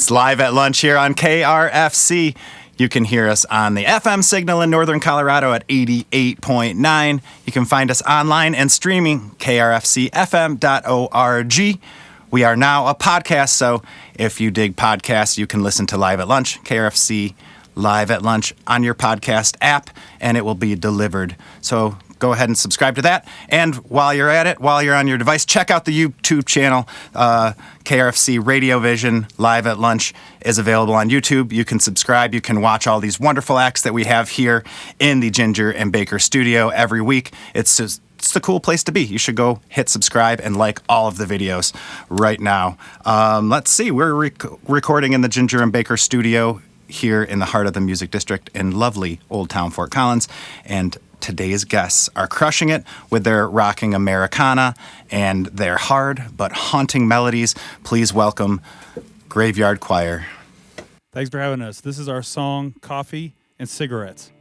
It's live at lunch here on KRFC. You can hear us on the FM signal in northern Colorado at 88.9. You can find us online and streaming krfcfm.org. We are now a podcast, so if you dig podcasts, you can listen to Live at Lunch, KRFC Live at Lunch on your podcast app, and it will be delivered. So go ahead and subscribe to that. And while you're at it, while you're on your device, check out the YouTube channel. KRFC RadioVision Live at Lunch is available on YouTube. You can subscribe. You can watch all these wonderful acts that we have here in the Ginger and Baker studio every week. It's a cool place to be. You should go hit subscribe and like all of the videos right now. Let's see. We're recording in the Ginger and Baker studio here in the heart of the Music District in lovely Old Town Fort Collins. And today's guests are crushing it with their rocking Americana and their hard but haunting melodies. Please welcome Graveyard Choir. Thanks for having us. This is our song, Coffee and Cigarettes.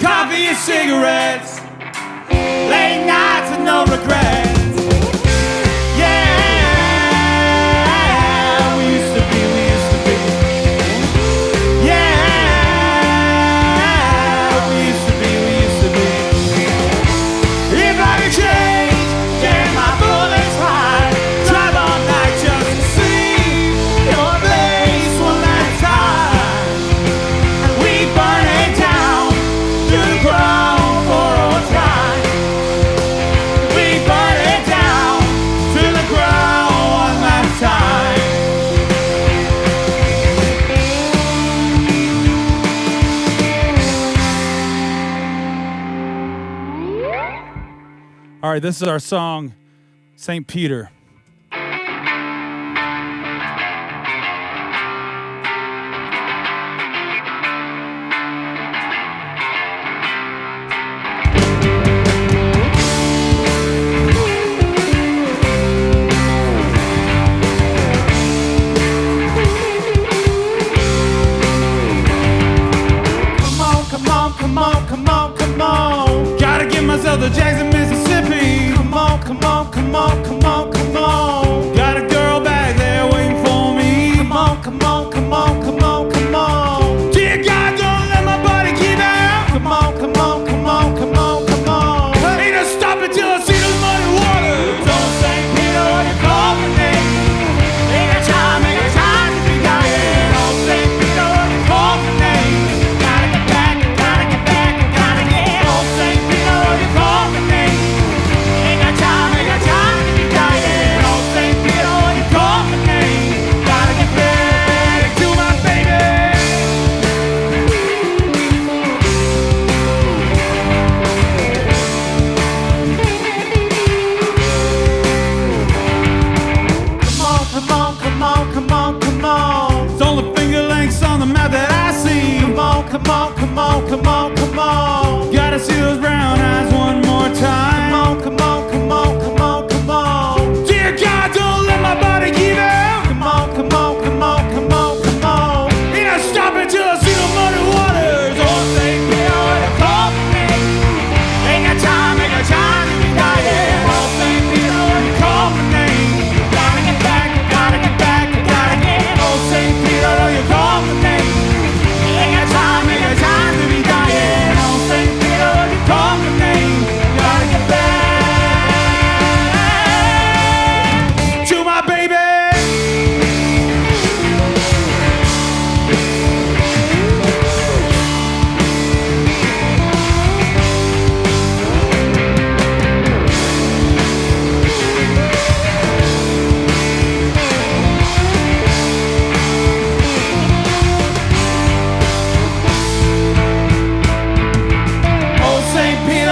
Coffee and cigarettes, late nights and no regrets. Yeah, we used to be. Yeah, we used to be. If I could change, get my bullets high, drive all night just to see your face one last time, and we burn it down to the ground for all time. We burn it down to the ground one last time. All right, this is our song, St. Peter. Come on. Gotta give myself the Jackson, Mississippi. Come on. come on, come on, come on, come on. Gotta see those brown eyes one more time. Come on, come on, come on, come on, come on. Dear God, don't let my body give out. Come on, come on, come on, come on, come on. Ain't I stopping till I see the muddy waters. Oh, St. Peter, you call me. Ain't got time to be dying. Oh, St. Peter, you call my name. Gotta get back, gotta get back, gotta get. Oh, St. Peter, you call my name. Ain't got time to be dying. Oh, St. Peter, you call my name. Gotta get back to my baby.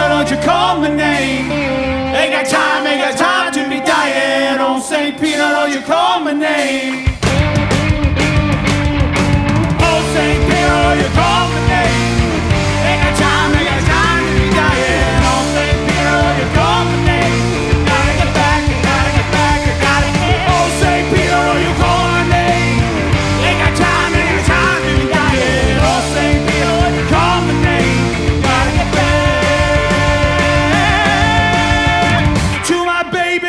Don't you call my name? Ain't got time to be dying. Oh, St. Peter, don't you call my name? Oh, St. Peter, don't you call my name? Ain't got time to be dying. Oh, St. Peter, don't you call my name? Gotta get back, gotta get back, gotta get. Oh, St. Peter, don't you call my name? Ain't got time to be dying. Oh, St. Peter, don't you call my name? Gotta get back to my baby.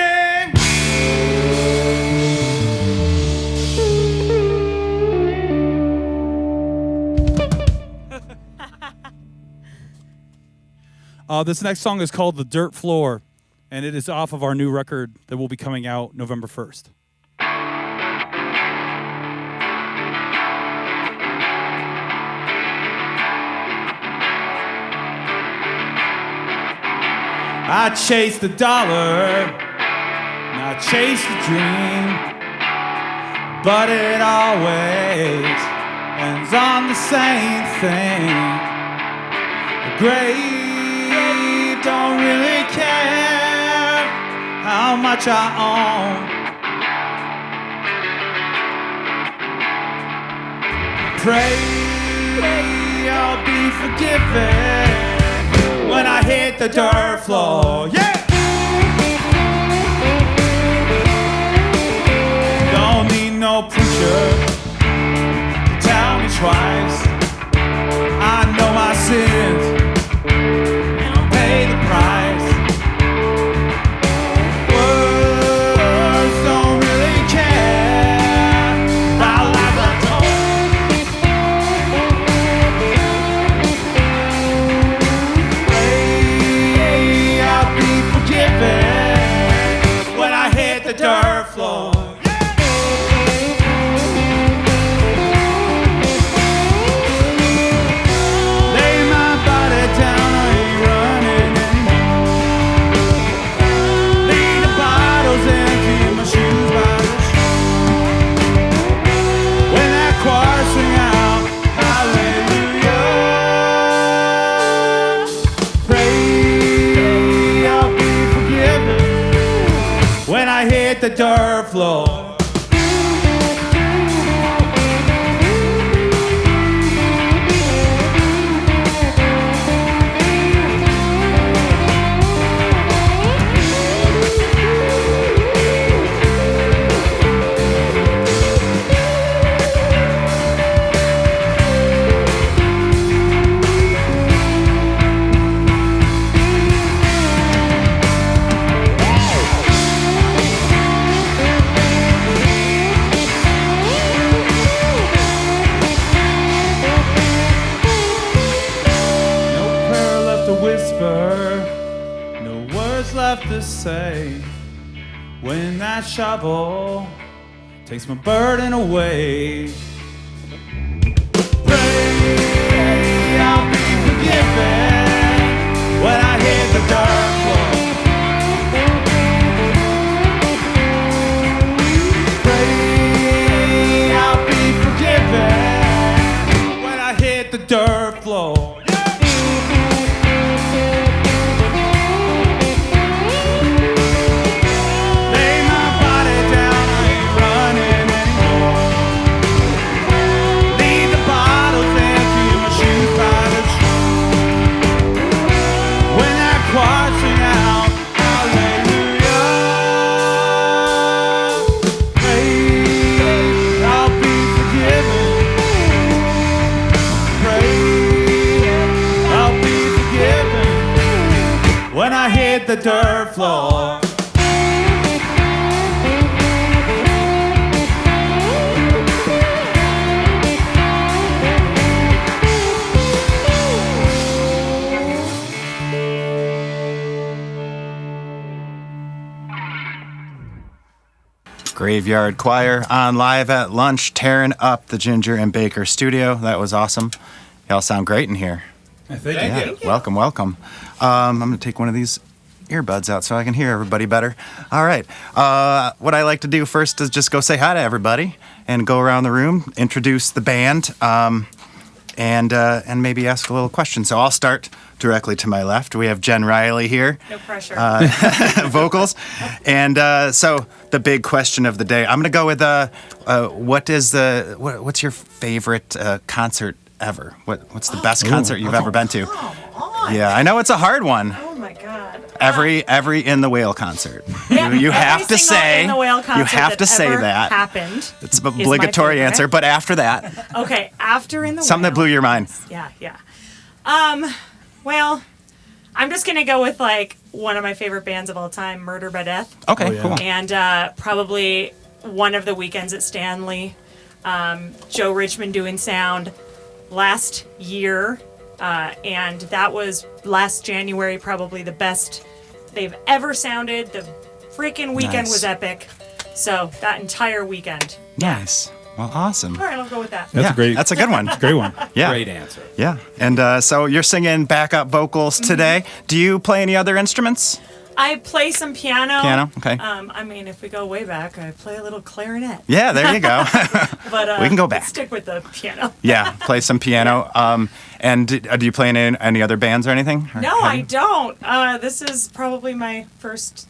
This next song is called The Dirt Floor, and it is off of our new record that will be coming out November 1st. I chase the dollar, and I chase the dream, but it always ends on the same thing. The grave don't really care how much I own. Pray I'll be forgiven when I hit the dirt floor. Yeah! Don't need no preacher to tell me twice. I know my sins and I'll pay the price. Words don't really care about life I Pray I'll be forgiven when I hit the dirt floor. The dirt floor. To say when that shovel takes my burden away. Pray I'll be forgiven when I hit the dirt floor. Pray I'll be forgiven when I hit the dirt floor. Shoes hit the dirt floor. Graveyard Choir on Live at Lunch, tearing up the Ginger and Baker studio. That was awesome. Y'all sound great in here. Thank you. Welcome, welcome. I'm going to take one of these earbuds out so I can hear everybody better. All right. What I like to do first is just go say hi to everybody and go around the room, introduce the band, and maybe ask a little question. So I'll start directly to my left. We have Jen Riley here. No pressure. Vocals. And so the big question of the day, I'm going to go with what's your favorite concert ever? What's the best concert you've ever been to? Come on. Yeah, I know it's a hard one. Oh my God. Every In the Whale concert. Yeah, You every have to single say In the Whale concert you have to say ever that. happened. It's an is my obligatory favorite. answer, but after that, Okay, after In the something Whale. that blew your mind. Yeah. Well, I'm just gonna go with like one of my favorite bands of all time, Murder by Death. Okay, Oh, yeah. cool. And probably one of the weekends at Stanley, Joe Richmond doing sound last year, and that was last January, probably the best they've ever sounded. The freaking weekend Nice. was epic. So that entire weekend. Nice. Well, awesome. All right, I'll go with that. That's Yeah, a great. That's a good one. great one. Yeah. Great answer. Yeah. And so you're singing backup vocals today. Do you play any other instruments? I play some piano. Piano? Okay. I mean, if we go way back, I play a little clarinet. Yeah, there you go. But We can go let's back. stick with the piano. Yeah, play some piano. And do you play in any other bands or anything? Or No, have I you? don't. This is probably my first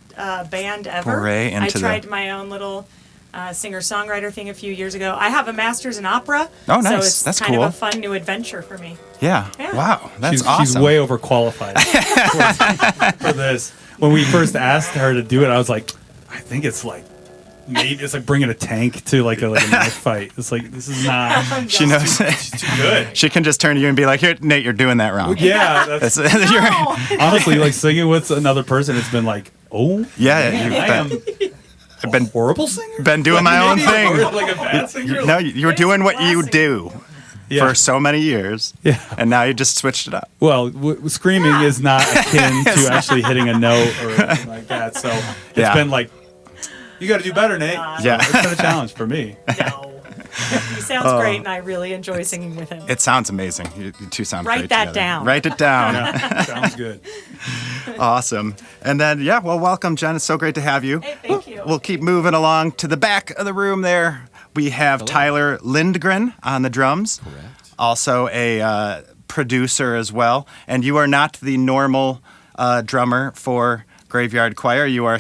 band ever. Foray into I the- tried my own little singer-songwriter thing a few years ago. I have a master's in opera. Oh, So nice. it's That's kind cool. of a fun new adventure for me. Yeah. Yeah. Wow, that's She's awesome. way overqualified for this. When we first asked her to do it, I was like, I think it's like maybe it's like bringing a tank to like a knife fight. It's like this is not. She knows. Too good. She can just turn to you and be like, "Here, Nate, you're doing that wrong." Yeah, that's You're- honestly like singing with another person. It's been like, oh, yeah, man, you've I am I've been horrible singer. been doing my own Maybe thing. or like a bad singer. No, you were doing what you do Yeah. for so many years, Yeah. and now you just switched it up. Well, screaming is not akin to actually hitting a note or anything like that. So it's Yeah. been like, you got to do better, Nate. Yeah. It's been a challenge for me. No. He sounds great, and I really enjoy singing with him. It sounds amazing. You two sound Write great that together. down. Write it down. Yeah, sounds good. Awesome. And then, yeah, well, welcome, Jen. It's so great to have you. Hey, thank you. We'll keep moving along to the back of the room there. We have Tyler Lindgren on the drums. Correct. Also a producer as well. And you are not the normal drummer for Graveyard Choir. You are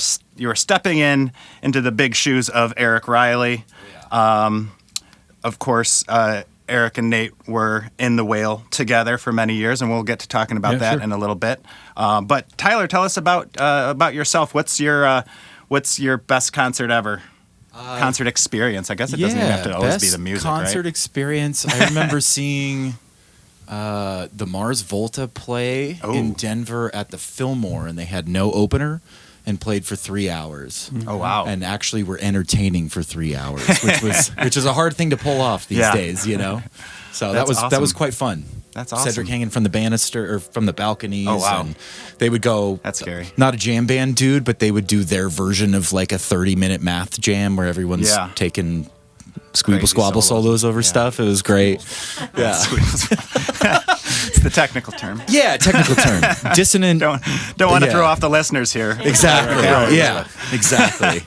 stepping into the big shoes of Eric Riley. Of course, Eric and Nate were in the Whale together for many years, and we'll get to talking about Yeah, that sure. in a little bit. But Tyler, tell us about yourself. What's your best concert ever? Concert experience. I guess it doesn't even have to always be best the music, concert right? experience. I remember seeing the Mars Volta play Oh. in Denver at the Fillmore, and they had no opener and played for 3 hours. Oh wow! And actually were entertaining for 3 hours, which is a hard thing to pull off these Yeah. days, you know. So That's that was awesome. quite fun. That's awesome. Cedric hanging from the banister or from the balconies. Oh, wow. And they would go. That's scary. Not a jam band dude, but they would do their version of like a 30-minute math jam where everyone's Yeah. taking squeeble Crazy squabble solos over Yeah. stuff. It was great. Yeah. It's the technical term. Yeah, technical term. Dissonant. Don't want to Yeah. throw off the listeners here. Exactly. Right. Yeah, exactly.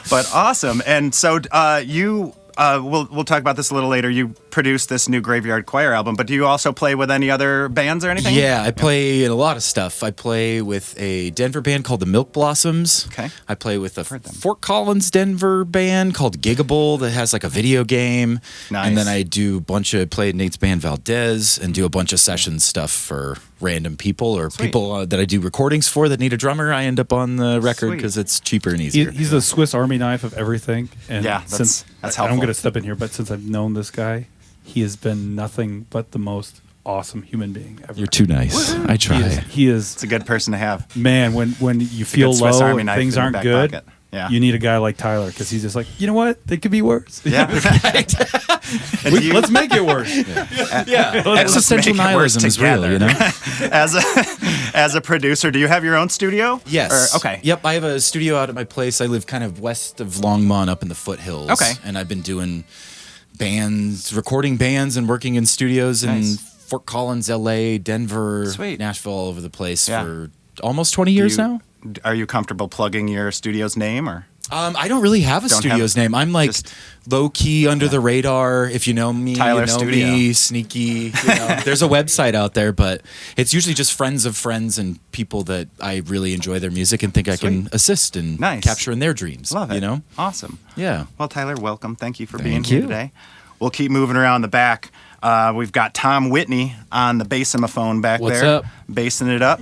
But awesome. And so you we'll talk about this a little later. You produced this new Graveyard Choir album, but do you also play with any other bands or anything? Yeah, I play in a lot of stuff. I play with a Denver band called the Milk Blossoms. Okay. I play with a heard them. Fort Collins, Denver band called Gigable that has like a video game. Nice. And then I do a bunch of play in Nate's band Valdez and do a bunch of session stuff for random people or Sweet. people that I do recordings for that need a drummer. I end up on the record Sweet. because it's cheaper and easier. He's the Swiss Army knife of everything. And Yeah, since that's I'm helpful. going to step in here, but since I've known this guy, he has been nothing but the most awesome human being ever. You're too nice. I try. He is It's a good person to have. man. When you feel good Swiss low Army and knife things in your aren't back good, pocket. Yeah. you need a guy like Tyler because he's just like, you know what? They could be worse. Yeah. And do you- Let's make it worse. Yeah. Let's Existential make it work nihilism is real, together. you know? as a producer, do you have your own studio? Yes. Or- okay. Yep. I have a studio out at my place. I live kind of west of Longmont up in the foothills. Okay. And I've been doing bands, recording bands and working in studios in Nice. Fort Collins, LA, Denver, Sweet. Nashville, all over the place Yeah. for almost 20 years now. Are you comfortable plugging your studio's name or? I don't really have a Don't have studio's it. name. I'm like Just- low key under the radar. If you know me, Tyler you know Studio. me, sneaky. You know. There's a website out there, but it's usually just friends of friends and people that I really enjoy their music and think I can assist in Nice. capturing their dreams. Love it. You know? Awesome. Yeah. Well, Tyler, welcome. Thank you for Thank being here you. today. We'll keep moving around the back. We've got Tom Whitney on the bassophone back What's there. up? Bassing it up.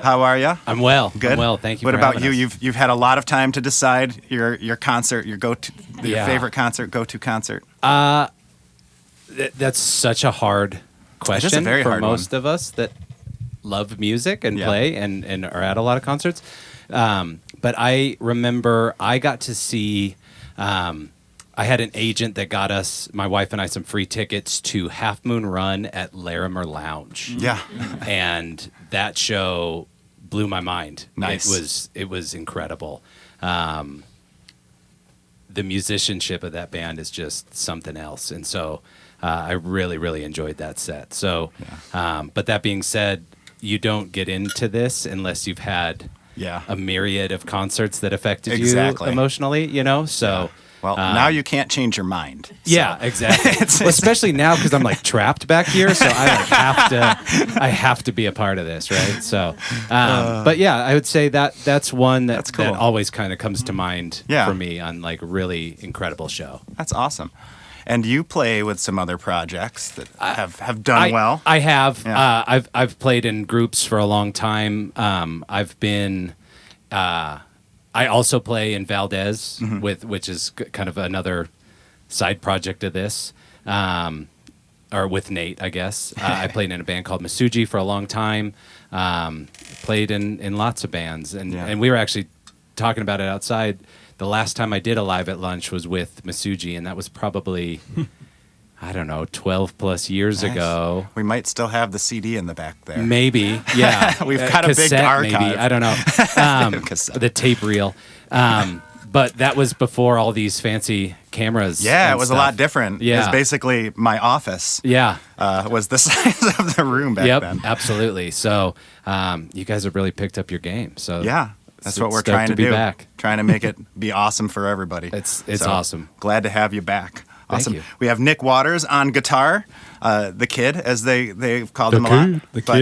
How are you? I'm well. Good. I'm well. Thank you. What for about having you? us. You've had a lot of time to decide your concert, your Yeah. favorite concert, go-to concert. That's such a hard question very for hard most of us that love music and Yeah. play and are at a lot of concerts. But I remember I got to see. I had an agent that got us, my wife and I, some free tickets to Half Moon Run at Larimer Lounge. Yeah. And that show blew my mind. Nice. It was incredible. The musicianship of that band is just something else, and so I really, really enjoyed that set. So, but that being said, you don't get into this unless you've had Yeah. a myriad of concerts that affected Exactly. you emotionally. You know, so. Well, now you can't change your mind. So. Yeah, exactly. Well, especially now because I'm like trapped back here, so I have to be a part of this, right? So, but yeah, I would say that's one That's cool. that always kind of comes to mind Yeah. for me on like really incredible show. That's awesome. And you play with some other projects that have done well. I have. Yeah. I've played in groups for a long time. I've been. I also play in Valdez, which is kind of another side project of this, or with Nate, I guess. I played in a band called Masuji for a long time. Played in lots of bands, and we were actually talking about it outside. The last time I did a live at lunch was with Masuji, and that was probably, I don't know, 12 plus years Nice. ago. We might still have the CD in the back there. Maybe, yeah. We've got a big Cassette, archive. Maybe, I don't know. Cassette. The tape reel. But that was before all these fancy cameras. Yeah, and it was stuff. a lot different. It Yeah. was basically my office. Yeah. Was the size of the room back Yep. then. Absolutely. So you guys have really picked up your game. So Yeah, that's what we're stoked trying to be do. back. Trying to make it be awesome for everybody. It's So, awesome. Glad to have you back. Thank Awesome. you. We have Nick Waters on guitar, the kid, as they've called him a lot. The But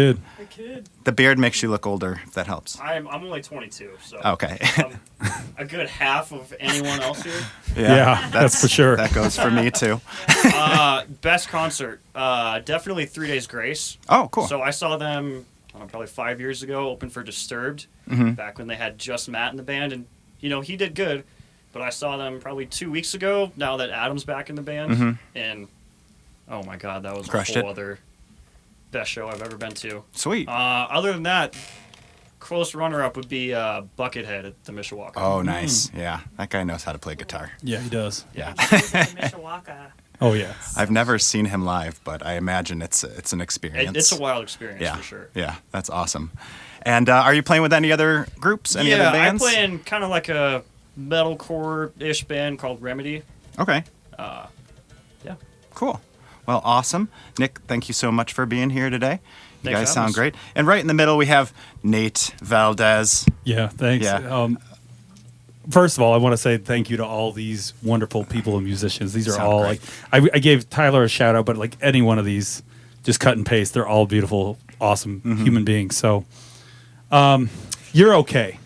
kid. The beard makes you look older, if that helps. I'm only 22, so Okay. I'm a good half of anyone else here. Yeah, that's for sure. That goes for me too. Best concert, definitely 3 Days Grace. Oh, cool. So I saw them probably 5 years ago, open for Disturbed, Mm-hmm. back when they had just Matt in the band, and he did good. But I saw them probably 2 weeks ago. Now that Adam's back in the band, and oh my God, that was Crushed a whole it. other best show I've ever been to. Sweet. Other than that, close runner-up would be Buckethead at the Mishawaka. Oh, nice. Yeah, that guy knows how to play guitar. Yeah, he does. Yeah. Mishawaka. Oh yeah. I've never seen him live, but I imagine it's an experience. It's a wild experience yeah, for sure. Yeah, that's awesome. And are you playing with any other groups? Any other bands? I play in kind of like a metalcore-ish band called Remedy. Okay. Yeah. Cool. Well, awesome. Nick, thank you so much for being here today. You Thanks guys for sound having us. great. And right in the middle, we have Nate Valdez. Yeah, thanks. Yeah. First of all, I want to say thank you to all these wonderful people and musicians. These are Sound all great. like I gave Tyler a shout out, but like any one of these, just cut and paste. They're all beautiful, awesome Mm-hmm. human beings. So, you're okay.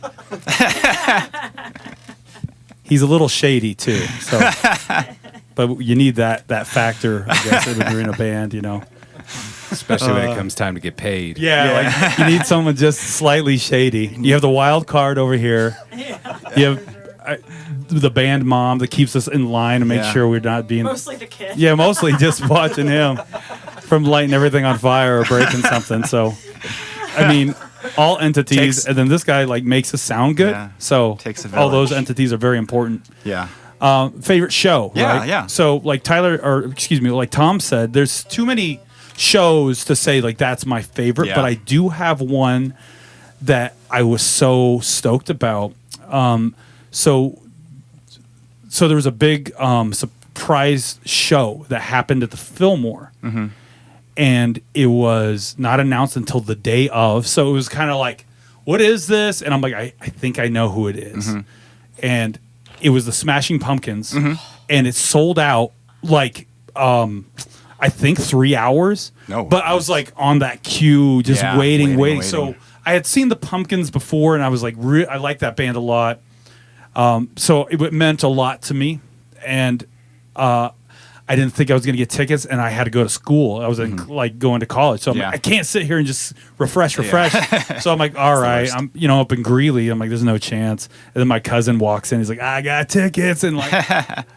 He's a little shady too. So, but you need that factor, I guess, when you're in a band, especially when it comes time to get paid. Yeah, like you need someone just slightly shady. You have the wild card over here. You have the band mom that keeps us in line and makes Yeah. sure we're not being. Mostly the kid. Yeah, mostly just watching him. from lighting everything on fire or breaking something. So, I mean, all entities, and then this guy like makes us sound good. Yeah. So Takes a all those village. entities are very important. Yeah. Favorite show, Yeah, right? yeah. So like like Tom said, there's too many shows to say like that's my favorite, Yeah. but I do have one that I was so stoked about. So there was a big surprise show that happened at the Fillmore, and it was not announced until the day of. So it was kind of like, what is this? And I'm like, I think I know who it is. And it was the Smashing Pumpkins, and it sold out like I think 3 hours. No. But I was like on that queue, just Yeah, waiting. waiting. So I had seen the Pumpkins before, and I was like, I like that band a lot. So it meant a lot to me, and I didn't think I was going to get tickets, and I had to go to school. I was like going to college, so I'm Yeah. like, I can't sit here and just refresh. So I'm like, all right, worst. I'm up in Greeley. I'm like, there's no chance. And then my cousin walks in. He's like, I got tickets, and like,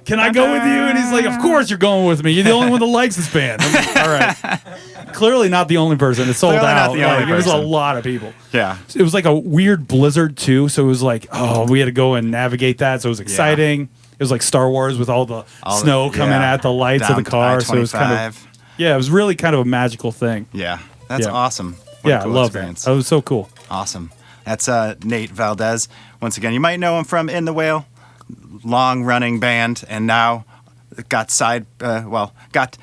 can I go with you? And he's like, of course you're going with me. You're the only one that likes this band. I'm like, all right. Clearly not the only person. It sold Clearly not out. the only Like, it was a person. lot of people. Yeah. It was like a weird blizzard too, so it was like, we had to go and navigate that. So it was exciting. It was like Star Wars with all the snow coming at the lights of the car. So it was kind of, it was really kind of a magical thing. Yeah. That's Yeah. awesome. What a Yeah, I cool love experience. that. That was so cool. Awesome. That's Nate Valdez. Once again, you might know him from In the Whale, long-running band, and now got got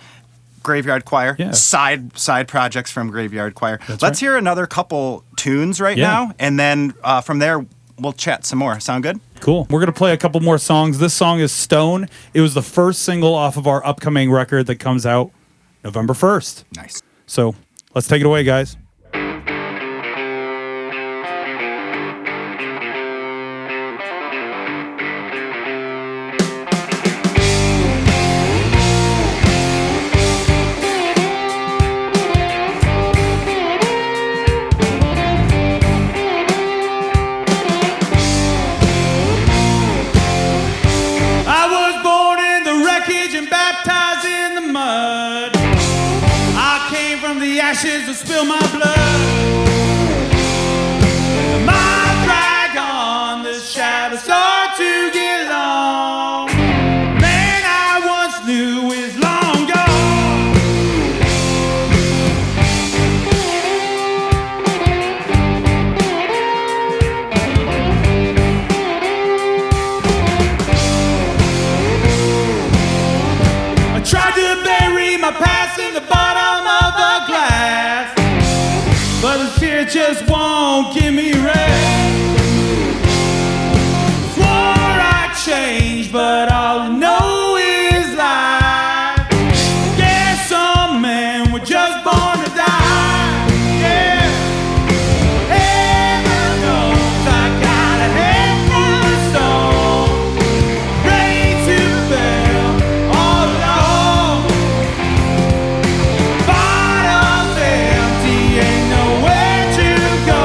Graveyard Choir. Yeah. Side projects from Graveyard Choir. That's Let's right. hear another couple tunes right Yeah. now, and then from there we'll chat some more. Sound good? Cool. We're going to play a couple more songs. This song is Stone. It was the first single off of our upcoming record that comes out November 1st. Nice. So let's take it away, guys. I was born in the wreckage and baptized in the mud. I came from the ashes to spill my blood. My drag on the shadow start to get long. Man I once knew is long gone. I tried to bury my past in the bottom of the glass, but the fear just won't give me rest. Swore I'd change, but all I know is lies. Guess some men were just born to die. Yeah. Heaven knows I got a head full of stone, ready to fail all alone. Bottles empty, ain't nowhere to go.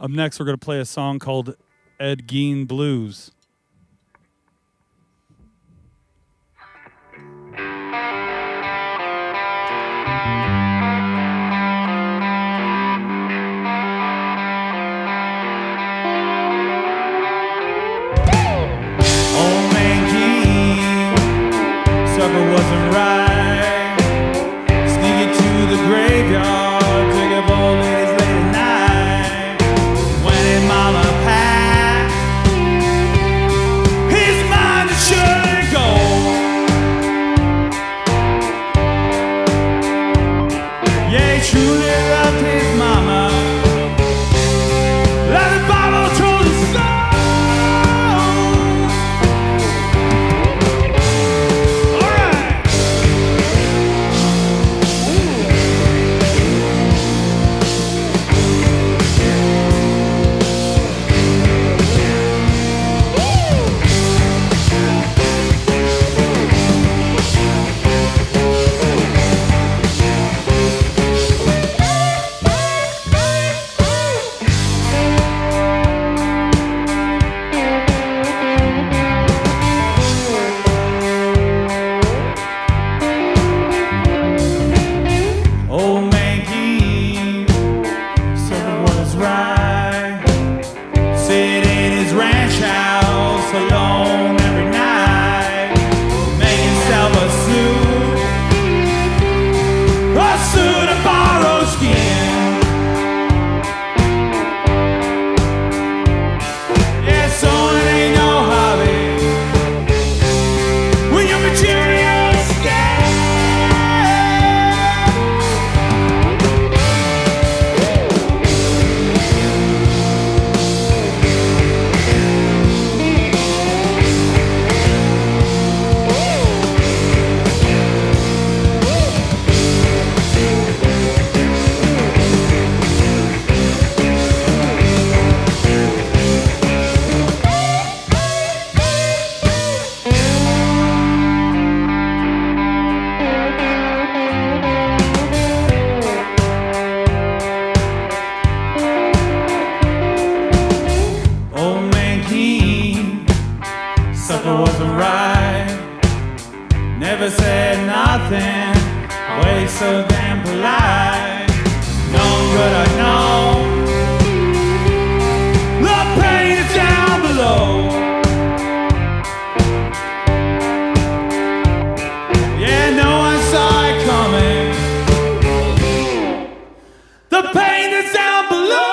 Up next, we're going to play a song called Ed Gein Blues. Old man King, supper wasn't right. Sneaking to the graveyard, take up old ladies late at night. When his mama passed, his mind is surely gold. Yeah, he truly loved his mama. Like the Bible told us so. Old man King, something was right. Sitting in his ranch house alone every night, make himself a suit of borrowed skin. Yeah, sewing ain't no hobby when your material's scarce. Old man King, supper wasn't right. Never said nothing, way so damn polite. Known good I know, the pain is down below. Yeah, no one saw it coming. The pain is down below.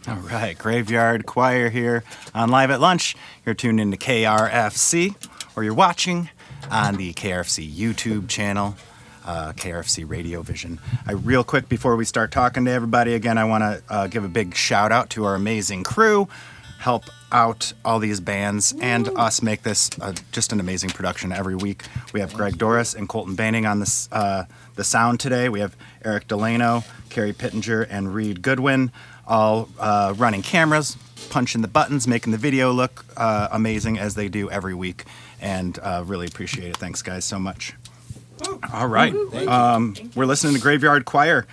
All right, Graveyard Choir here on Live at Lunch. You're tuned into KRFC, or you're watching on the KRFC YouTube channel, KRFC RadioVision. Real quick, before we start talking to everybody again, I want to give a big shout out to our amazing crew. Help out all these bands and us make this just an amazing production every week. We have Greg Douras and Colton Boening on this, the sound today. We have Eric Delano, Carrie Pittenger, and Reed Goodwin, all running cameras, punching the buttons, making the video look amazing as they do every week. And really appreciate it. Thanks, guys, so much. All right. We're listening to Graveyard Choir.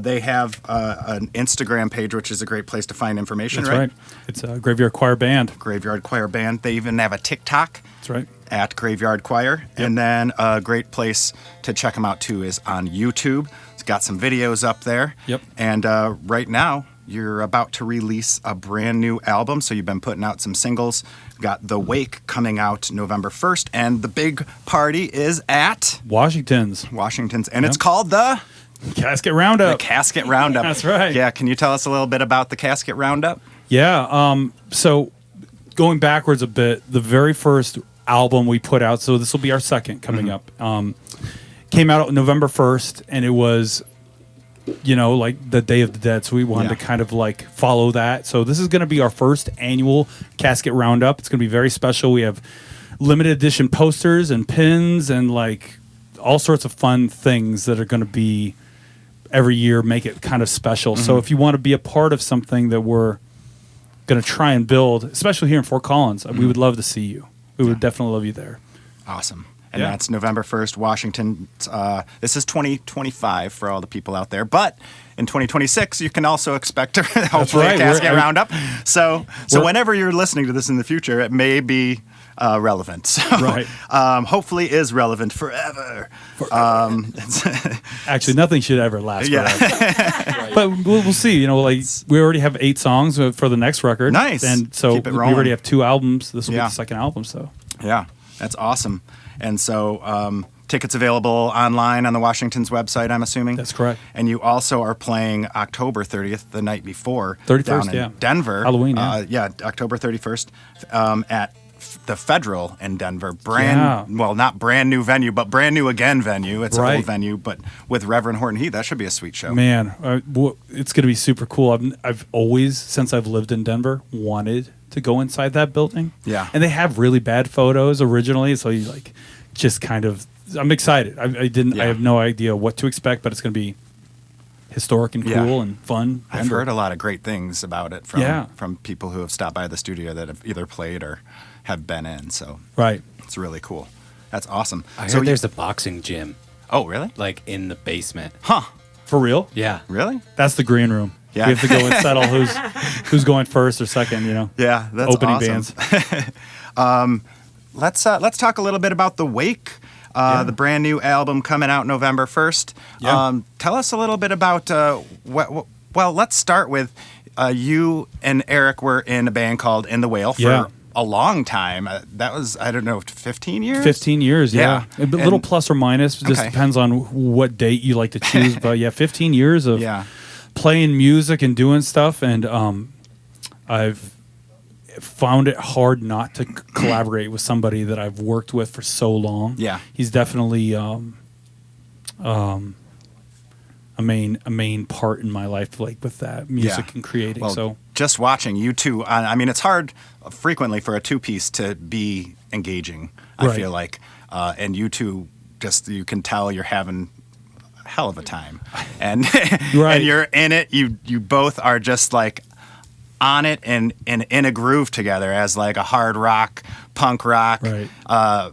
They have an Instagram page, which is a great place to find information, That's right. It's a Graveyard Choir Band. Graveyard Choir Band. They even have a TikTok. That's right. At Graveyard Choir. Yep. And then a great place to check them out, too, is on YouTube. It's got some videos up there. Yep. And right now, you're about to release a brand new album, so you've been putting out some singles. Got The Wake coming out November 1st, and the big party is at Washington's, and it's called the Casket Roundup. The Casket Roundup. That's right. Yeah, can you tell us a little bit about the Casket Roundup? Yeah, so going backwards a bit, the very first album we put out, so this will be our second coming up, came out November 1st, and it was, like the Day of the Dead. So we wanted to kind of like follow that. So this is going to be our first annual Casket Roundup. It's going to be very special. We have limited edition posters and pins and like all sorts of fun things that are going to be every year, make it kind of special. So if you want to be a part of something that we're going to try and build, especially here in Fort Collins, we would love to see you. We would definitely love you there. Awesome. And that's November 1st, Washington. This is 2025 for all the people out there. But in 2026, you can also expect hopefully a Casket Roundup. So whenever you're listening to this in the future, it may be relevant. So hopefully is relevant forever. Actually, nothing should ever last forever. But we'll see. We already have 8 songs for the next record. Nice. And so we already have 2 albums. This will be the second album. So yeah, that's awesome. And so tickets available online on the Washington's website, I'm assuming? That's correct. And you also are playing October 30th, the night before. 31st, down in Denver. Halloween, October 31st at the Federal in Denver. Not brand new venue, but brand new again venue. It's an old venue, but with Reverend Horton Heat. That should be a sweet show. Man, it's going to be super cool. I've always, since I've lived in Denver, wanted to go inside that building. Yeah. And they have really bad photos originally, so you just kind of, I'm excited. I have no idea what to expect, but it's going to be historic and cool and fun. I've heard a lot of great things about it from people who have stopped by the studio that have either played or have been in. So it's really cool. That's awesome. I heard there's a boxing gym. Oh, really? Like in the basement. Huh. For real? Yeah. Really? That's the green room. Yeah. We have to go and settle who's going first or second, Yeah, that's opening awesome. bands. Let's talk a little bit about The Wake, the brand new album coming out November 1st. Yeah. Tell us a little bit about let's start with you and Eric were in a band called In the Whale for a long time. That was, 15 years? 15 years, yeah. A little plus or minus. Just depends on what date you like to choose. But 15 years of playing music and doing stuff. And I've found it hard not to collaborate with somebody that I've worked with for so long. Yeah. He's definitely a main part in my life, like with that music and creating. Well, so just watching you two, it's hard frequently for a 2-piece to be engaging. I feel like, and you two, you can tell you're having a hell of a time, and and you're in it. You both are just like on it and in a groove together as like a hard rock, punk rock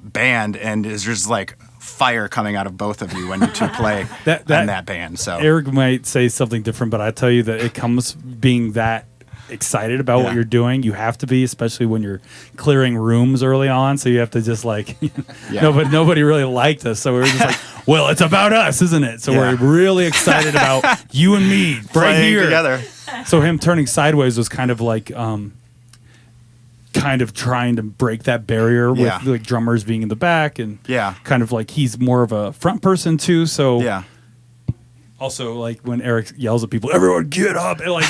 band, and is just like fire coming out of both of you when you two play in that band. So Eric might say something different, but I tell you that it comes being that excited about what you're doing. You have to be, especially when you're clearing rooms early on. So you have to just like nobody really liked us, so we were just like, well, it's about us, isn't it? So we're really excited about you and me right here together. So him turning sideways was kind of like kind of trying to break that barrier with like drummers being in the back and kind of like he's more of a front person too. So also like when Eric yells at people, everyone get up, and like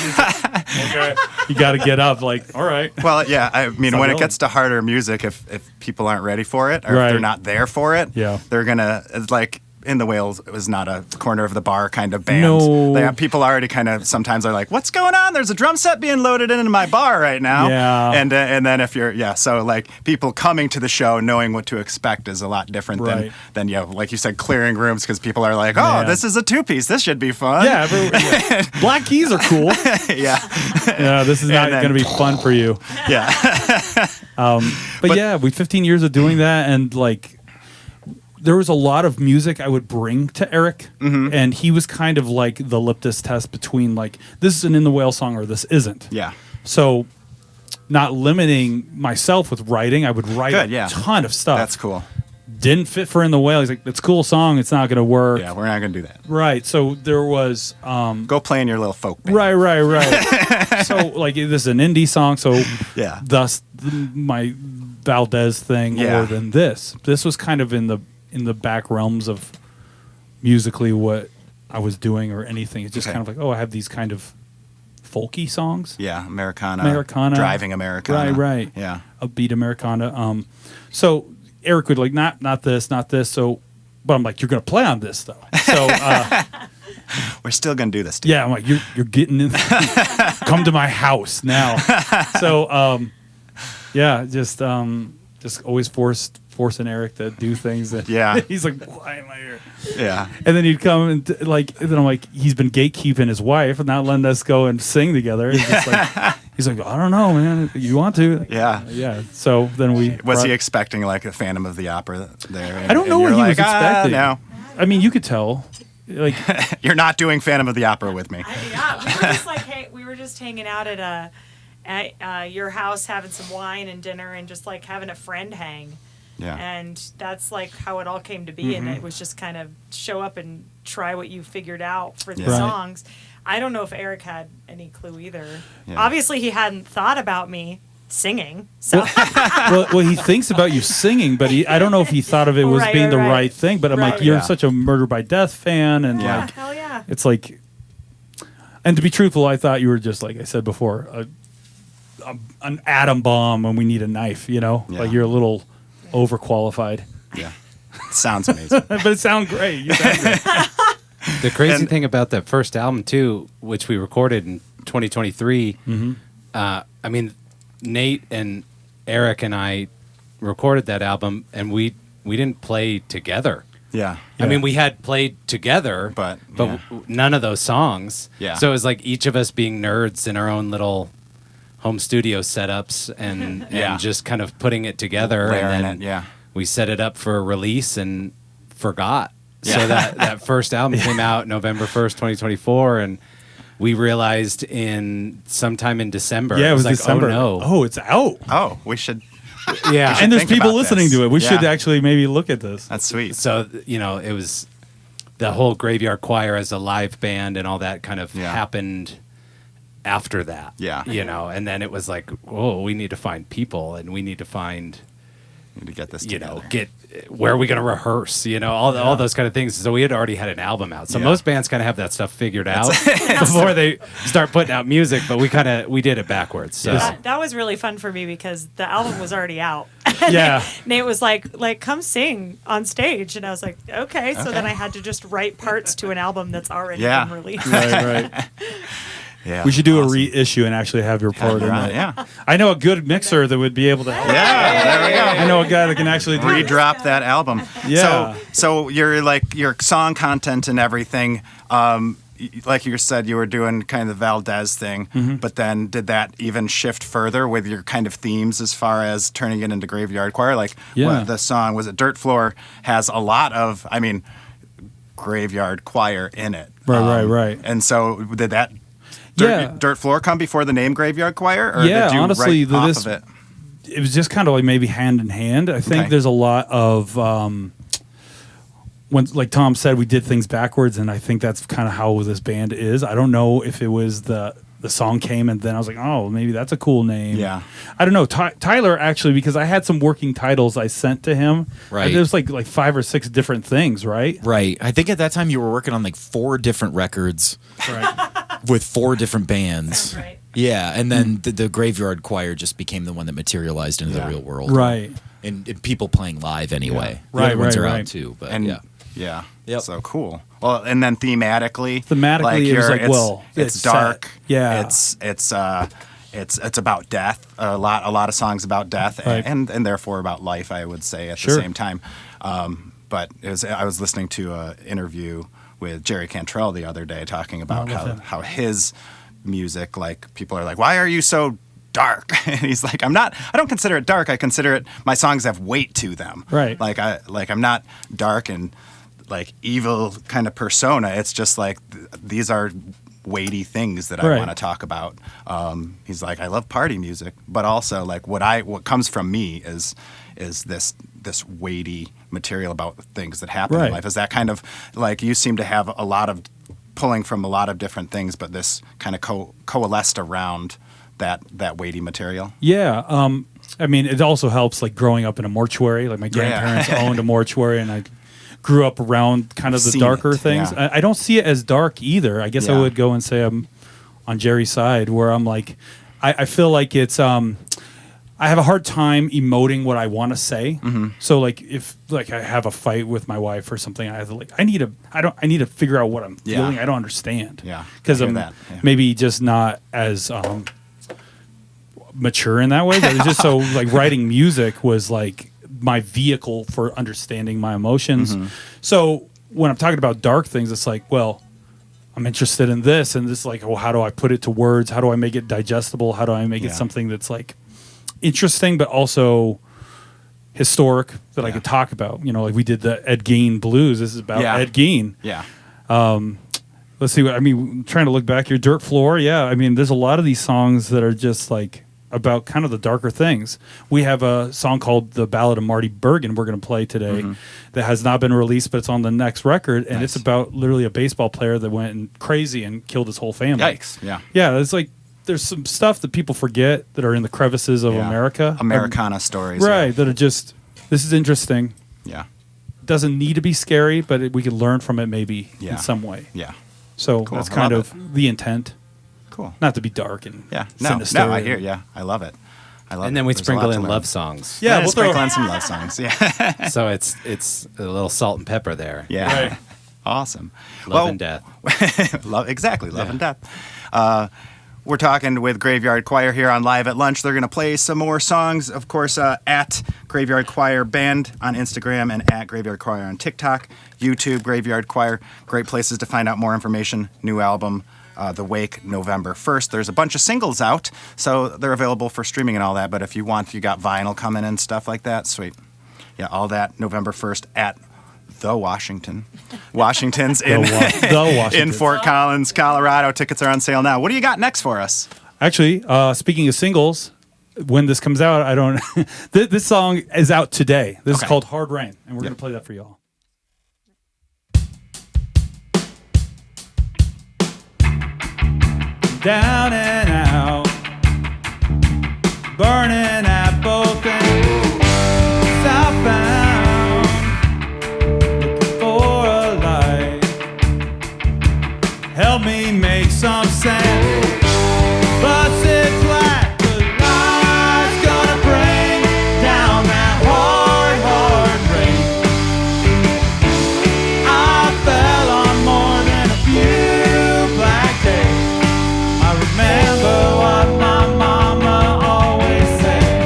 okay, you got to get up. Like, all right. Well, when it gets to harder music, if people aren't ready for it or if they're not there for it, they're gonna like. In the Whales, it was not a corner of the bar kind of band. No. People already kind of sometimes are like, "What's going on? There's a drum set being loaded into my bar right now." Yeah. And then if you're so like people coming to the show knowing what to expect is a lot different than like you said, clearing rooms because people are like, "Oh, this is a 2-piece. This should be fun." Yeah. Black keys are cool. Yeah. This is not going to be fun for you. Yeah. But we 15 years of doing that, and like. There was a lot of music I would bring to Eric, and he was kind of like the litmus test between like, this is an In the Whale song or this isn't. Yeah. So not limiting myself with writing, I would write a ton of stuff. That's cool. Didn't fit for In the Whale. He's like, it's a cool song. It's not going to work. Yeah, we're not going to do that. Right. So there was... Go play in your little folk band. Right. So like this is an indie song, so thus my Valdez thing more than this. This was kind of in the back realms of musically what I was doing or anything. It's just kind of like, I have these kind of folky songs. Yeah, Americana. Driving Americana. Right. Yeah. Upbeat Americana. So Eric would like, not this. So, but I'm like, you're going to play on this though. So, We're still going to do this. Together. yeah, I'm like, you're getting in. Come to my house now. So, yeah, just always forcing Eric to do things that. Yeah. He's like, why am I here? Yeah. And then he'd come and then I'm like, he's been gatekeeping his wife and not letting us go and sing together. He's like, I don't know, man. You want to? Yeah. Yeah. So then Was he expecting like a Phantom of the Opera there? I don't know what he was expecting. No. I mean, you could tell. Like, You're not doing Phantom of the Opera with me. Yeah, we were just like, hey, we were just hanging out at your house, having some wine and dinner, and just like having a friend hang. Yeah. And that's like how it all came to be, and it was just kind of show up and try what you figured out for the Yeah. Right. songs. I don't know if Eric had any clue either. Yeah. Obviously, he hadn't thought about me singing. So well, he thinks about you singing, but I don't know if he thought of it was Right, being right, the right. right thing. But I'm Right. like, you're Yeah. such a Murder by Death fan, and Yeah. like, hell yeah. it's like, and to be truthful, I thought you were just like I said before, an atom bomb when we need a knife. You know, Yeah. like you're a little overqualified, Yeah. Sounds amazing. but it sounds great. You sound great. The crazy And- thing about that first album too, which we recorded in 2023, I mean, Nate and Eric and I recorded that album, and we didn't play together. Yeah. I mean, we had played together, But, yeah. none of those songs. Yeah. So it was like each of us being nerds in our own little home studio setups and Yeah. and just kind of putting it together. Layering and then it, yeah. we set it up for a release and forgot. Yeah. So that first album came out November 1st, 2024, and we realized sometime in December. Yeah, it was like, December. Oh no! Oh, it's out. Oh, we should. Yeah, And there's think people about listening this. to it. We should Yeah. actually maybe look at this. That's sweet. so it was the whole Graveyard Choir as a live band and all that kind of Yeah. happened after that. Yeah. And then it was like, oh, we need to find people, and we need to find, Need to get this together. where are we going to rehearse? All those kind of things. So we had already had an album out. So Yeah. most bands kind of have that stuff figured out before they start putting out music, but we did it backwards. So That was really fun for me because the album was already out. Yeah. Nate was like, come sing on stage. And I was like, okay. So then I had to just write parts to an album that's already Yeah. been released. Right. Yeah. We should do Awesome. a reissue and actually have your part in it. Yeah. I know a good mixer that would be able to help. Yeah. There we go. I know a guy that can actually do Redrop that album. Yeah. So your song content and everything. Like you said, you were doing kind of the Valdez thing, but then did that even shift further with your kind of themes as far as turning it into Graveyard Choir? Like Yeah. the song, was it Dirt Floor, has a lot of, Graveyard Choir in it. Right. And so did that Yeah. Dirt Floor come before the name Graveyard Choir? Or Yeah, did you honestly, write off this- of it? It was just kind of like maybe hand in hand. I think Okay. there's a lot of when, like Tom said, we did things backwards, and I think that's kind of how this band is. I don't know if it was the song came and then I was like, oh, maybe that's a cool name. Yeah. I don't know. Tyler actually, because I had some working titles I sent to him. Right. There's like 5 or 6 different things, right? Right. I think at that time you were working on like 4 different records Right. with 4 different bands. Right. Yeah, and then the Graveyard Choir just became the one that materialized into the real world. Right. And people playing live anyway. Yeah. The other ones Right, are right. out too. But And yeah. Yep. So cool. Well, and then thematically, Thematically, it was like, it's it's dark. set. Yeah. It's about death. A lot of songs about death, Right. and therefore about life. I would say at Sure. the same time. But I was listening to an interview with Jerry Cantrell the other day talking about love him. how his music, like people are like, why are you so dark? And he's like, I don't consider it dark. I consider it, my songs have weight to them. Right. Like I'm not dark and like evil kind of persona. It's just like these are weighty things that I Right. want to talk about. He's like, I love party music, but also like what comes from me is this weighty material about things that happen Right. in life. Is that kind of like you seem to have a lot of pulling from a lot of different things, but this kind of coalesced around that weighty material. Yeah. I mean, it also helps like growing up in a mortuary. Like my grandparents owned a mortuary, and I grew up around kind of the Seen darker it, things. yeah. I don't see it as dark either. I guess I Yeah. would go and say I'm on Jerry's side, where I'm like, I feel like it's I have a hard time emoting what I want to say. So like if like I have a fight with my wife or something, I need to figure out what I'm feeling. I don't understand. Yeah, because I hear I'm that. Yeah. maybe just not as mature in that way. But it's just so like writing music was like my vehicle for understanding my emotions. So when I'm talking about dark things, it's like, well, I'm interested in this and this, like, well, how do I put it to words? How do I make it digestible? How do I make it something that's like interesting, but also historic that I could talk about? You know, like we did the Ed Gein blues. This is about Ed Gein. Yeah. Let's see. I mean, trying to look back here, Dirt Floor. Yeah. I mean, there's a lot of these songs that are just like about kind of the darker things. We have a song called The Ballad of Marty Bergen we're going to play today that has not been released, but it's on the next record. And it's about literally a baseball player that went crazy and killed his whole family. Yikes. Yeah. Yeah. It's like, there's some stuff that people forget that are in the crevices of America. Americana stories. Right. That are just, this is interesting. Yeah. Doesn't need to be scary, but we could learn from it maybe in Yeah. some way. Yeah. So Cool. that's I kind love of the intent. Cool. Not to be dark and sinister. No, I hear. Yeah, I love it. I love And it. then we There's a sprinkle lot to in learn. love songs. Yeah, And we'll throw sprinkle in some love songs. Yeah. So it's a little salt and pepper there. Yeah. Right. Awesome. Love and death. Love and death. We're talking with Graveyard Choir here on Live at Lunch. They're going to play some more songs, of course, at Graveyard Choir Band on Instagram and at Graveyard Choir on TikTok, YouTube, Graveyard Choir. Great places to find out more information. New album, The Wake, November 1st. There's a bunch of singles out, so they're available for streaming and all that. But if you got vinyl coming and stuff like that, sweet. Yeah, all that November 1st at the Washington. Washington's in, The Washington. in Fort Collins, Colorado. Tickets are on sale now. What do you got next for us? Actually, speaking of singles, when this comes out, I don't. This song is out today. This is called Hard Rain, and we're going to play that for y'all. Down and out, burning at both ends, southbound, looking for a light. Help me make some sense. Busted flat, the light's gonna bring down that hard, hard rain. I fell on more than a few black days. I remember what my mama always said.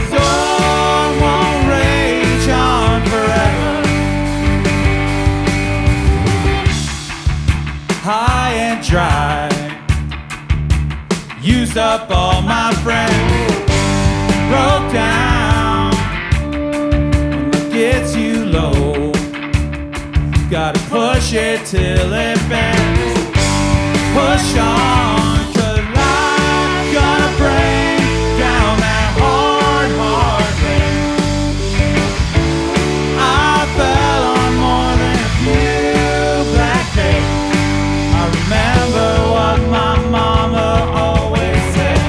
Storm won't rage on forever. High and dry, used up all my friends, broke down. When it gets you low, gotta push it till it bends. Push on, 'cause life's gonna bring down that hard, hard rain. I fell on more than a few black days. I remember what my mama always said.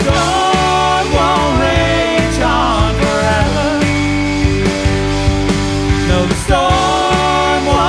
Storm won't rage on forever. No, the storm won't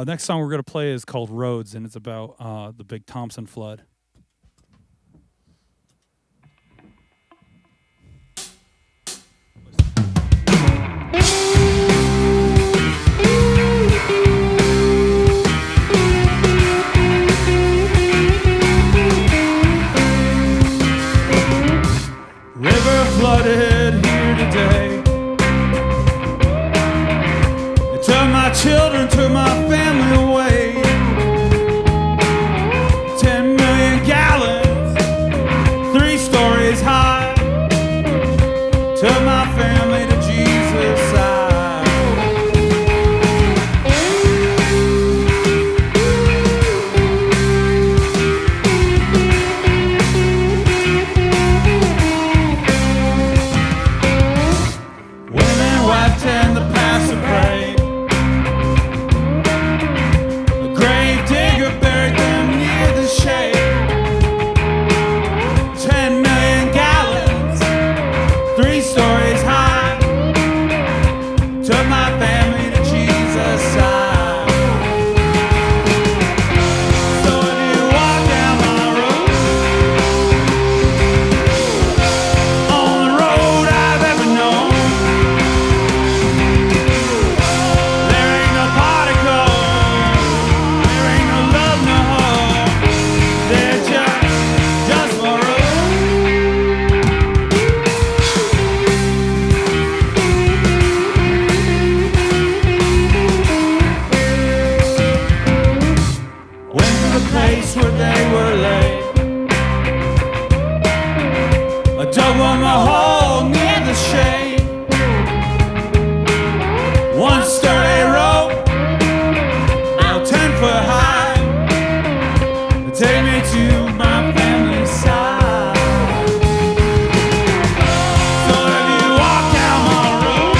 Next song we're going to play is called Roads, and it's about the big Thompson flood. River flooded here today. It took my children, took my family away. 10 million gallons, 3 stories high. Took my family to Jesus' side. And the pastor prayed. The grave digger buried them near the shade. 10 million gallons, 3 stories high. Took my family to Jesus' side. So if you walk down my road, on the road I've ever known, where they were laid. I dug one a hole near the shade. One sturdy rope, now 10 foot high, to take me to my family's side. So if you walk down my road,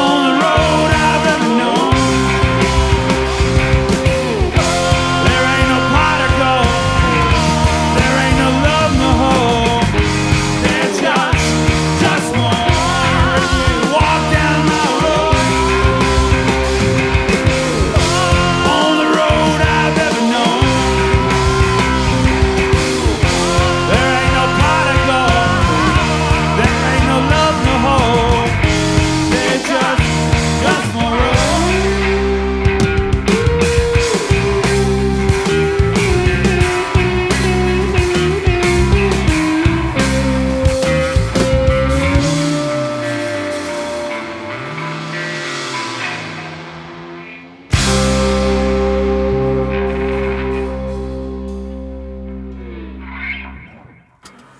on the road I've ever known,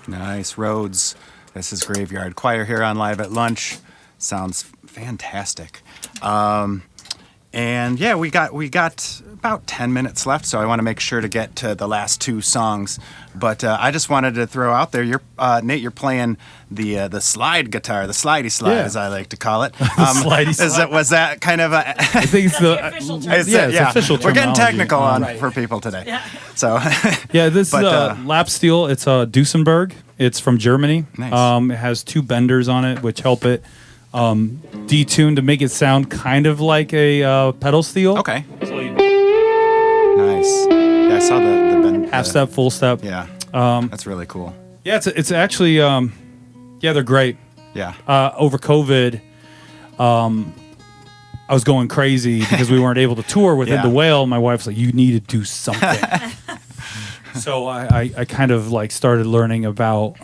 Nice. Roads. This is Graveyard Choir here on Live at Lunch. Sounds fantastic. And yeah, we got about 10 minutes left, so I want to make sure to get to the last 2 songs. But I just wanted to throw out there, Nate, you're playing the slide guitar, the slidey slide, Yeah. as I like to call it. Slidey slide. Was that kind of a? I think it's the official term. It's official We're getting terminology. technical for people today. Yeah. So Yeah, this But, is lap steel. It's a Duesenberg. It's from Germany. Nice. It has 2 benders on it, which help it detune to make it sound kind of like a pedal steel. okay, So you nice. Yeah, I saw the bend. half step, full step. Yeah, that's really cool. Yeah, it's actually yeah, they're great. Yeah. Over COVID, I was going crazy because we weren't able to tour with Yeah. the Whale. My wife's like, "You need to do something." So I kind of like started learning about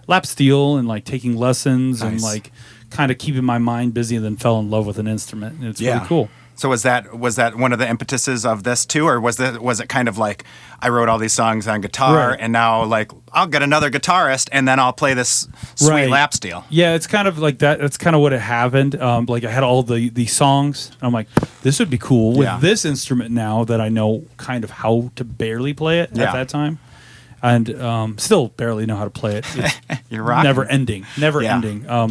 lap steel and like taking lessons and Nice. like kind of keeping my mind busy, and then fell in love with an instrument. And it's really cool. So was that one of the impetuses of this too, or was it kind of like I wrote all these songs on guitar Right. and now like I'll get another guitarist and then I'll play this sweet Right. lap steel? Yeah, it's kind of like that. That's kind of what it happened. Like I had all the songs. And I'm like, this would be cool with Yeah. this instrument now that I know kind of how to barely play it Yeah. at that time, and still barely know how to play it. It's You're rocking. never ending. Yeah.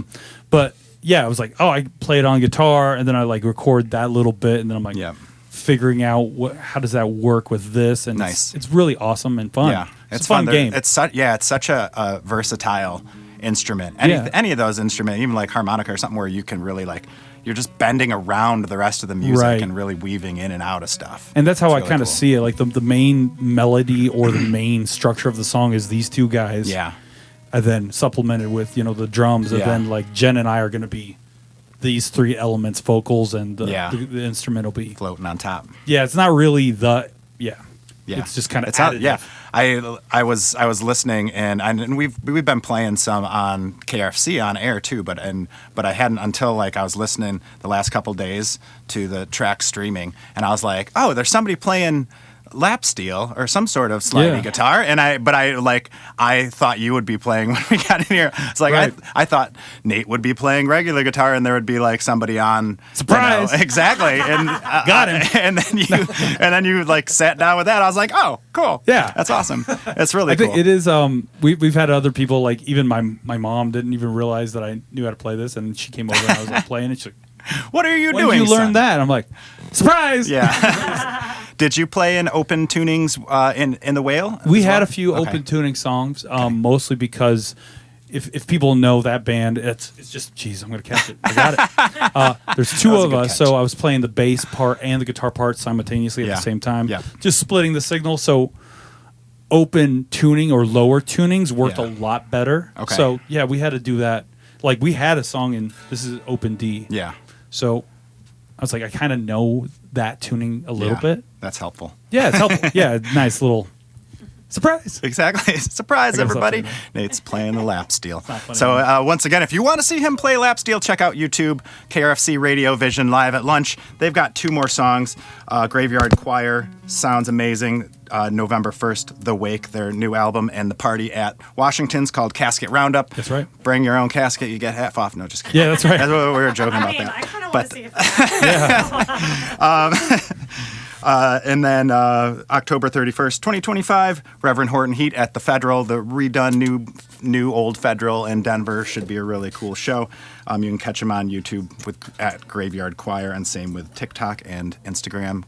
But yeah, I was like, oh, I play it on guitar, and then I like record that little bit, and then I'm like Yeah. figuring out how does that work with this, and Nice. it's really awesome and fun. Yeah, it's a fun game. It's such a versatile instrument. Yeah. Any of those instruments, even like harmonica or something, where you can really like you're just bending around the rest of the music Right. and really weaving in and out of stuff. And that's how It's I really kind of cool. see it. Like the main melody or the main structure of the song is these two guys. Yeah. And then supplemented with, the drums. And Yeah. then like Jen and I are going to be these three elements, vocals and Yeah. the instrument will be. Floating on top. Yeah, it's not really Yeah. It's just kind of It's not, yeah. I was listening and we've been playing some on KRFC on air too, but I hadn't until like I was listening the last couple days to the track streaming, and I was like, oh, there's somebody playing lap steel or some sort of slidey Yeah. guitar, and I thought you would be playing when we got in here. It's like Right. I thought Nate would be playing regular guitar, and there would be like somebody on Surprise! exactly, and Got him. and then you like sat down with that. I was like, oh, cool, Yeah. that's awesome. It's really I think cool. it is. We've had other people, like even my mom didn't even realize that I knew how to play this, and she came over and I was like playing it. She's like, What are you when doing? did you learn son? that? And I'm like, surprise! Yeah. Did you play in open tunings in the Whale? We as had well? a few Okay. open tuning songs, mostly because if people know that band, it's just, geez, I'm gonna catch it. I got it. There's two That was a of good us, catch. so I was playing the bass part and the guitar part simultaneously at Yeah. the same time. Yeah. Just splitting the signal. So open tuning or lower tunings worked Yeah. a lot better. Okay. So yeah, we had to do that. Like we had a song in this is open D. Yeah. So I was like, I kind of know that tuning a little Yeah. bit. That's helpful. Yeah, it's helpful. Yeah, nice little surprise. Exactly. Surprise, I gotta stop everybody. saying Nate's playing the lap steel. not funny So, anymore. once again, if you want to see him play lap steel, check out YouTube, KRFC RadioVision live at lunch. They've got 2 more songs. Graveyard Choir sounds amazing. November 1st, The Wake, their new album, and the party at Washington's called Casket Roundup. That's right. Bring your own casket, you get half off. No, just kidding. Yeah, that's right. That's what we were joking I about mean, that. I kind of want But- to see if that. And then October 31st, 2025, Reverend Horton Heat at the Federal, the redone new old Federal in Denver. Should be a really cool show. You can catch them on YouTube at Graveyard Choir, and same with TikTok and Instagram.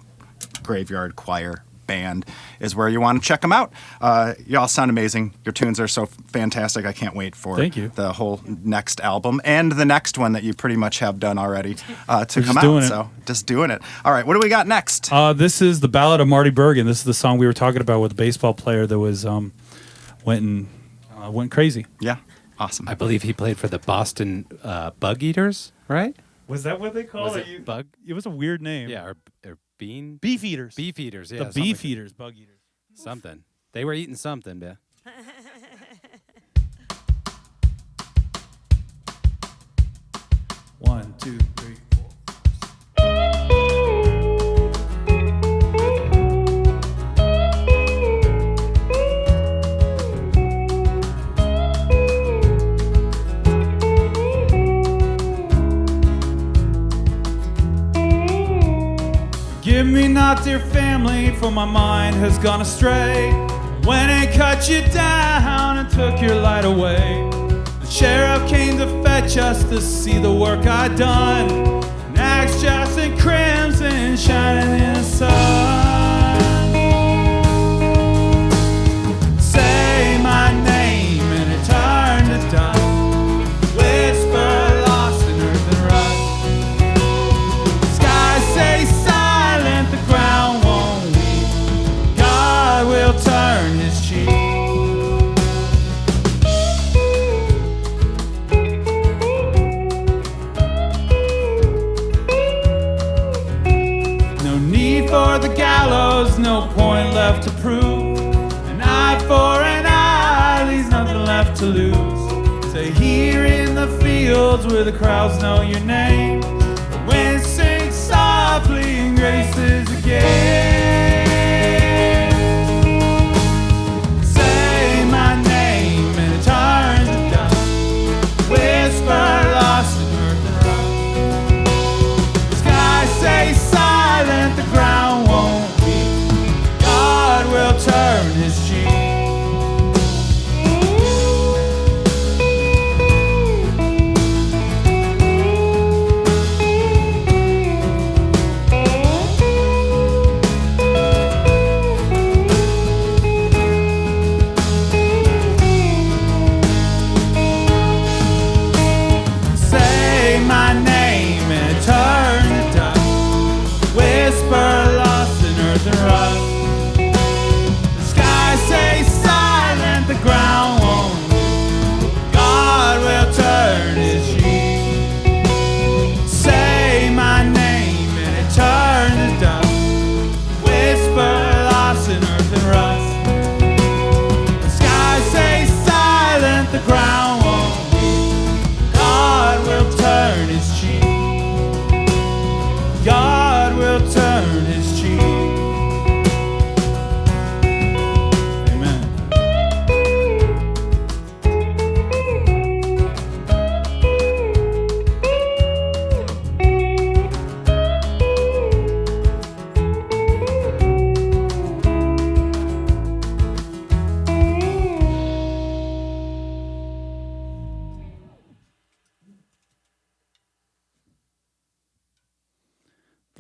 Graveyard Choir Band is where you want to check them out. Y'all sound amazing. Your tunes are so fantastic. I can't wait for Thank you. the whole next album and the next one that you pretty much have done already to just come out. doing it. So just doing it. All right, what do we got next? This is the Ballad of Marty Bergen. This is the song we were talking about with the baseball player that was went crazy. Yeah, awesome. I believe he played for the Boston Bug Eaters, right? Was that what they called Was it bug? It was a weird name. Yeah, or bean Beef eaters. beef eaters. Yeah, the something beef like- eaters, bug eaters. Something. They were eating something, yeah. One, two, three, four. Give me not dear family, for my mind has gone astray. When it cut you down and took your light away, the sheriff came to fetch us to see the work I'd done. And axe just in crimson shining in the sun. Say my name and it turned to dust. Whisper lost in earth and rust. Skies say silent, the ground won't weep. God will turn his cheek. No need for the gallows, no point left to prove. An eye for an eye, leaves nothing left to lose. Say here in the fields where the crowds know your name, the wind sings softly and graces again. Say my name and it turns to dust. Whisper lost in earth and rust. Skies say silent, the ground won't weep. God will turn his cheek.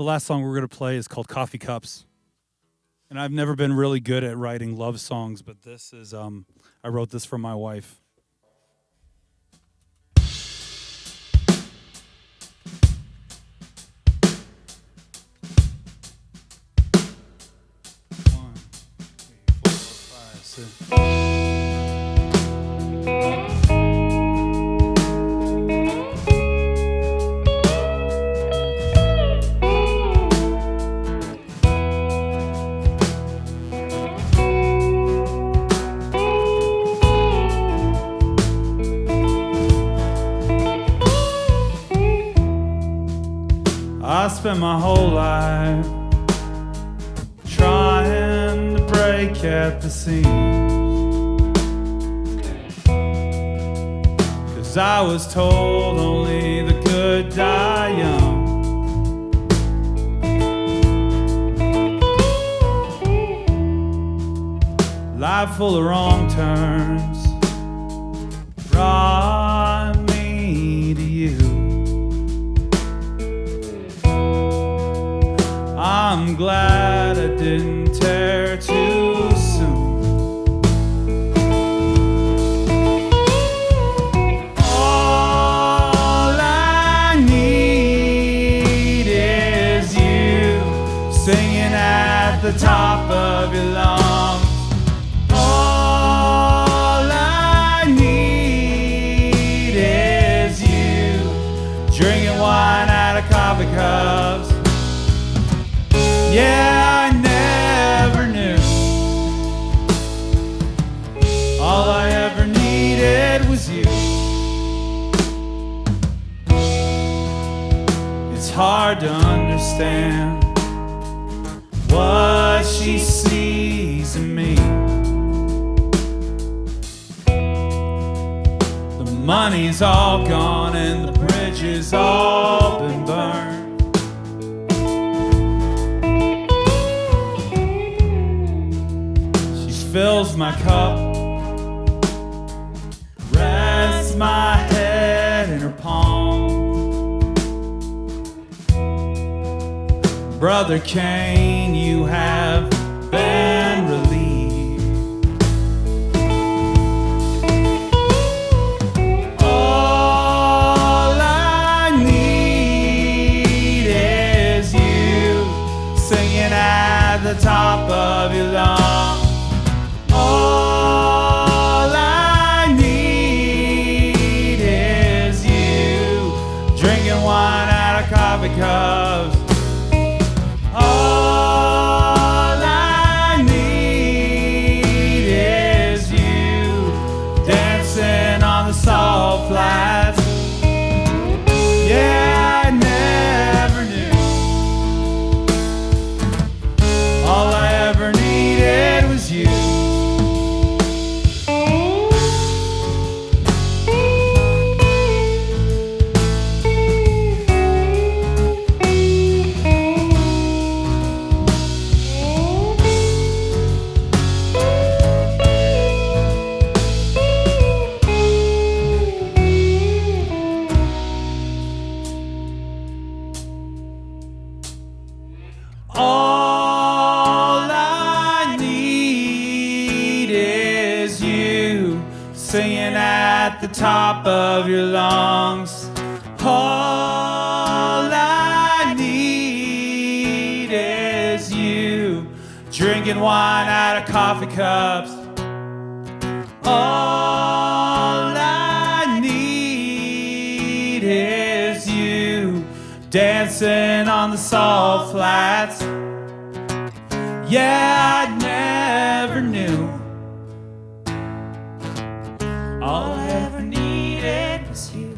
The last song we're going to play is called Coffee Cups. And I've never been really good at writing love songs, but this is, I wrote this for my wife. One, 2, 3, 4, 5, 6. I spent my whole life trying to break at the seams, 'cause I was told only the good die young. Life full of wrong turns brought me to you. I'm glad I didn't tear too soon. All I need is you singing at the top of your lungs. All I need is you drinking wine out of coffee cups. Yeah, I never knew. All I ever needed was you. It's hard to understand what she sees in me. The money's all gone and the bridge has all been burned. Fills my cup, rests my head in her palm. Brother Cain, you have been relieved. All I need is you singing at the top of your lungs. All I need is you drinking wine out of coffee cups. All I need is you dancing on the salt flats. Yeah, I never knew. All I ever needed was you. All I need is you singing at the top of your lungs. All I need is you drinking wine out of coffee cups. All I need is you dancing on the salt flats. Yeah, I never knew. All I ever needed was you.